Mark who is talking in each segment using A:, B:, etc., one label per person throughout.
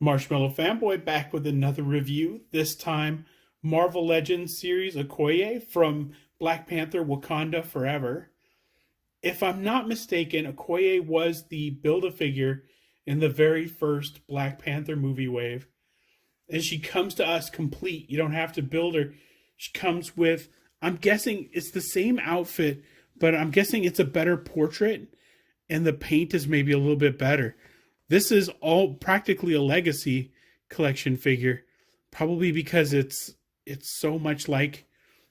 A: Marshmallow Fanboy back with another review. This time, Marvel Legends series Okoye from Black Panther Wakanda Forever. If I'm not mistaken, Okoye was the Build-A-Figure in the very first Black Panther movie wave. And she comes to us complete. You don't have to build her. She comes with, I'm guessing it's the same outfit, but I'm guessing it's a better portrait and the paint is maybe a little bit better. This is all practically a legacy collection figure, probably because it's so much like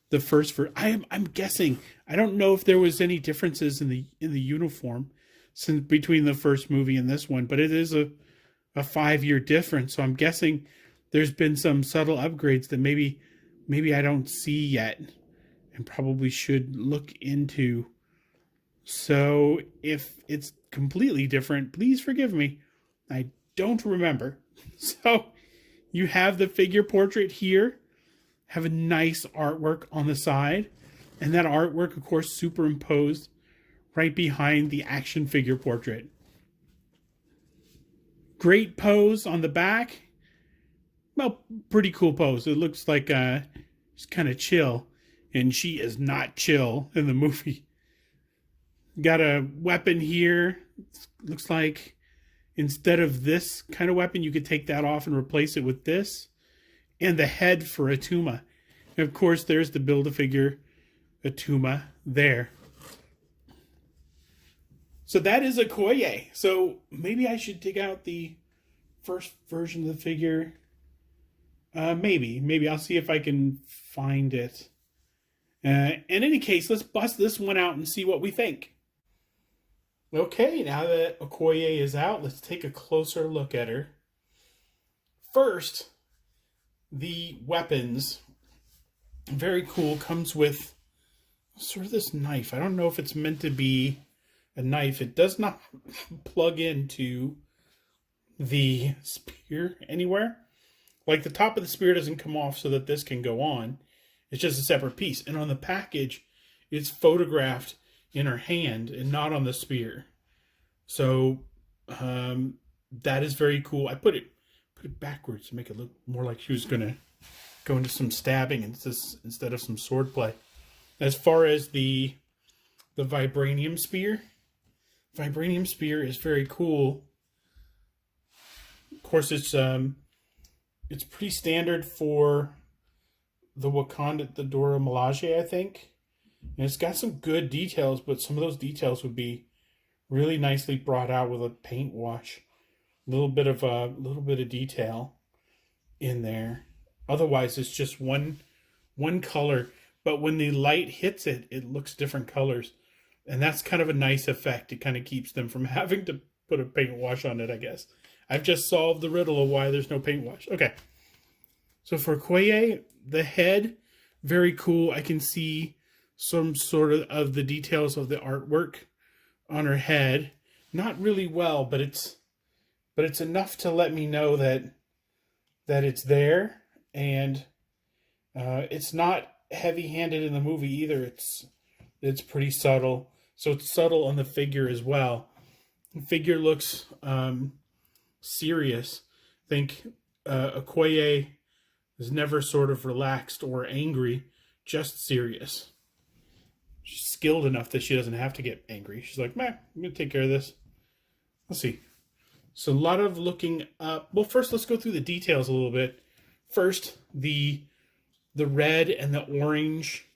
A: the first. I'm guessing. I don't know if there was any differences in the uniform since between the first movie and this one, but it is a 5-year difference. So I'm guessing there's been some subtle upgrades that maybe I don't see yet, and probably should look into. So if it's completely different, please forgive me. I don't remember. So you have the figure portrait here, have a nice artwork on the side, and that artwork, of course, superimposed right behind the action figure portrait. Great pose on the back. Well, pretty cool pose. It looks like she's kind of chill, and she is not chill in the movie. Got a weapon here. Looks like instead of this kind of weapon, you could take that off and replace it with this. And the head for Attuma. And of course, there's the Build-A-Figure Attuma there. So that is Okoye. So maybe I should dig out the first version of the figure. Maybe I'll see if I can find it. In any case, let's bust this one out and see what we think. Okay, now that Okoye is out, let's take a closer look at her. First, the weapons. Very cool. Comes with sort of this knife. I don't know if it's meant to be a knife. It does not plug into the spear anywhere. Like the top of the spear doesn't come off so that this can go on. It's just a separate piece. And on the package, it's photographed in her hand and not on the spear. So that is very cool. I put it backwards to make it look more like she was going to go into some stabbing instead of some swordplay. As far as the vibranium spear is very cool. Of course, it's pretty standard for the Wakanda, the Dora Milaje, I think. And it's got some good details, but some of those details would be really nicely brought out with a paint wash. A little bit of detail in there. Otherwise, it's just one color. But when the light hits it, it looks different colors. And that's kind of a nice effect. It kind of keeps them from having to put a paint wash on it, I guess. I've just solved the riddle of why there's no paint wash. Okay. So for Okoye, the head, very cool. I can see some sort of the details of the artwork on her head. Not really well, but it's enough to let me know that it's there. And it's not heavy-handed in the movie either. It's pretty subtle. So it's subtle on the figure as well. The figure looks serious. I think Okoye is never sort of relaxed or angry, just serious. She's skilled enough that she doesn't have to get angry. She's like, man, I'm going to take care of this. Let's see. So a lot of looking up. Well, first let's go through the details a little bit. First, the red and the orange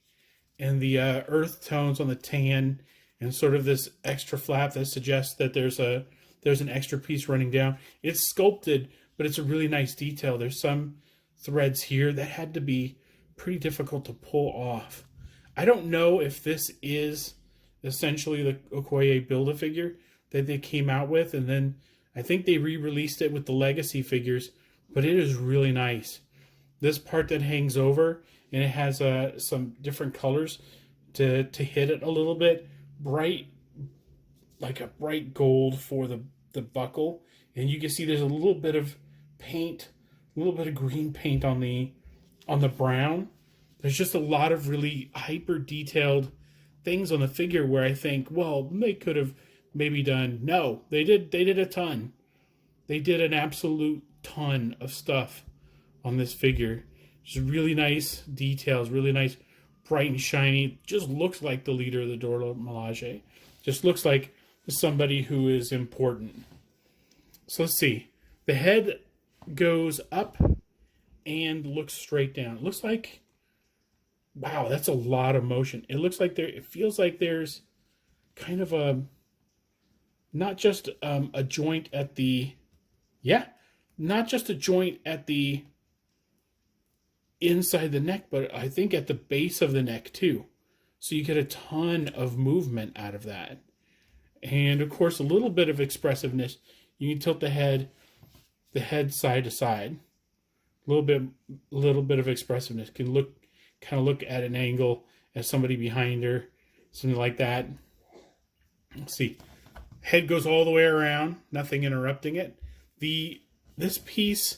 A: and the earth tones on the tan and sort of this extra flap that suggests that there's an extra piece running down. It's sculpted, but it's a really nice detail. There's some threads here that had to be pretty difficult to pull off. I don't know if this is essentially the Okoye Build-A-Figure that they came out with, and then I think they re-released it with the Legacy figures, but it is really nice. This part that hangs over, and it has some different colors to hit it a little bit. Bright, like a bright gold for the buckle. And you can see there's a little bit of paint, a little bit of green paint on the brown. There's just a lot of really hyper detailed things on the figure where I think, well, they could have maybe done. No, they did a ton. They did an absolute ton of stuff on this figure. Just really nice details, really nice, bright and shiny. Just looks like the leader of the Dora Milaje. Just looks like somebody who is important. So let's see. The head goes up and looks straight down. It looks like, wow, that's a lot of motion. It looks like it feels like there's kind of a, not just a joint at the, not just a joint at the inside the neck, but I think at the base of the neck too. So you get a ton of movement out of that. And of course, a little bit of expressiveness. You can tilt the head side to side. A little bit of expressiveness. Can kind of look at an angle at somebody behind her, something like that. Let's see. Head goes all the way around, nothing interrupting it. This piece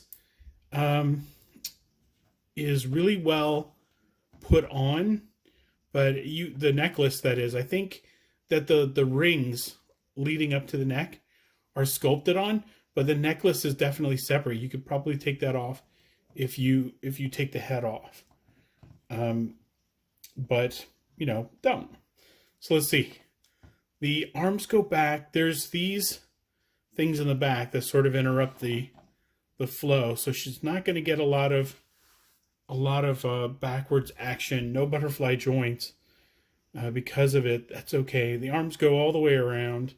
A: is really well put on, but the necklace, that is, I think that the rings leading up to the neck are sculpted on, but the necklace is definitely separate. You could probably take that off if you take the head off. But don't. So let's see. The arms go back. There's these things in the back that sort of interrupt the flow, so she's not going to get a lot of backwards action. No butterfly joints because of it. That's okay. The arms go all the way around.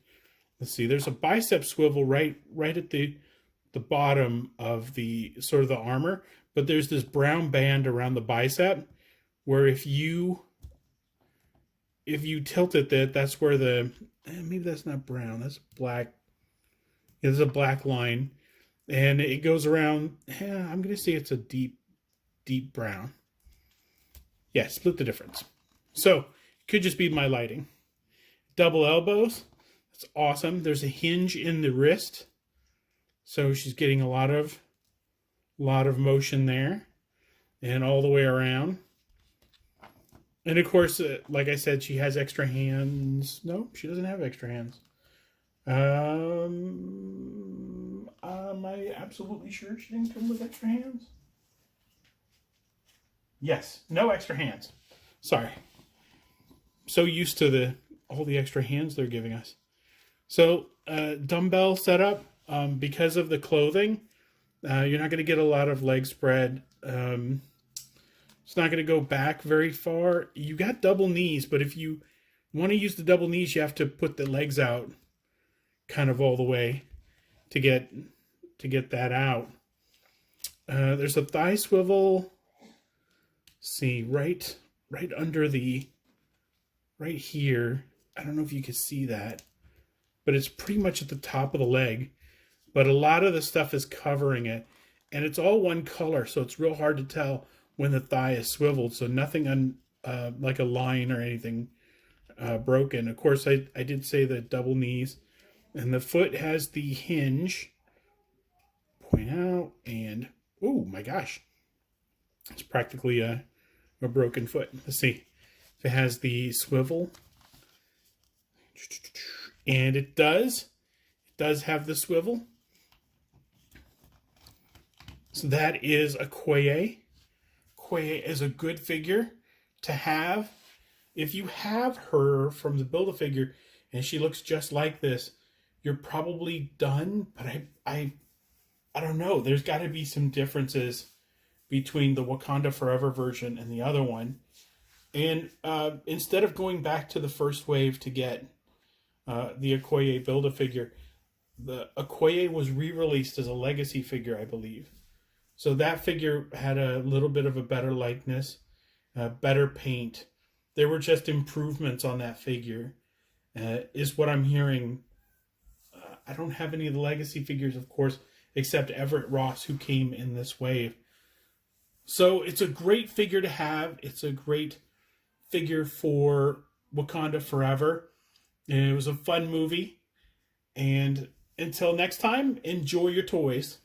A: Let's see. There's a bicep swivel right at the bottom of the sort of the armor, but there's this brown band around the bicep where if you tilt it, that's where maybe that's not brown, that's black. There's a black line, and it goes around. I'm going to say it's a deep brown. Yeah, split the difference. So it could just be my lighting. Double elbows. That's awesome. There's a hinge in the wrist, so she's getting a lot of motion there, and all the way around. And of course, like I said, she has extra hands. No, she doesn't have extra hands. Am I absolutely sure she didn't come with extra hands? Yes, no extra hands. Sorry. So used to all the extra hands they're giving us. So dumbbell setup, because of the clothing, you're not going to get a lot of leg spread. It's not going to go back very far. You got double knees, but if you want to use the double knees, you have to put the legs out kind of all the way to get that out. There's a thigh swivel. See, right under right here. I don't know if you can see that, but it's pretty much at the top of the leg. But a lot of the stuff is covering it, and it's all one color, so it's real hard to tell when the thigh is swiveled, so nothing like a line or anything broken. Of course, I did say the double knees, and the foot has the hinge. Point out, and oh my gosh, it's practically a broken foot. Let's see if it has the swivel, and it does have the swivel. So that is Okoye. Okoye is a good figure to have. If you have her from the Build-A-Figure and she looks just like this, you're probably done. But I don't know. There's got to be some differences between the Wakanda Forever version and the other one. And instead of going back to the first wave to get the Okoye Build-A-Figure, the Okoye was re-released as a legacy figure, I believe. So that figure had a little bit of a better likeness, better paint. There were just improvements on that figure, is what I'm hearing. I don't have any of the legacy figures, of course, except Everett Ross, who came in this wave. So it's a great figure to have. It's a great figure for Wakanda Forever. And it was a fun movie. And until next time, enjoy your toys.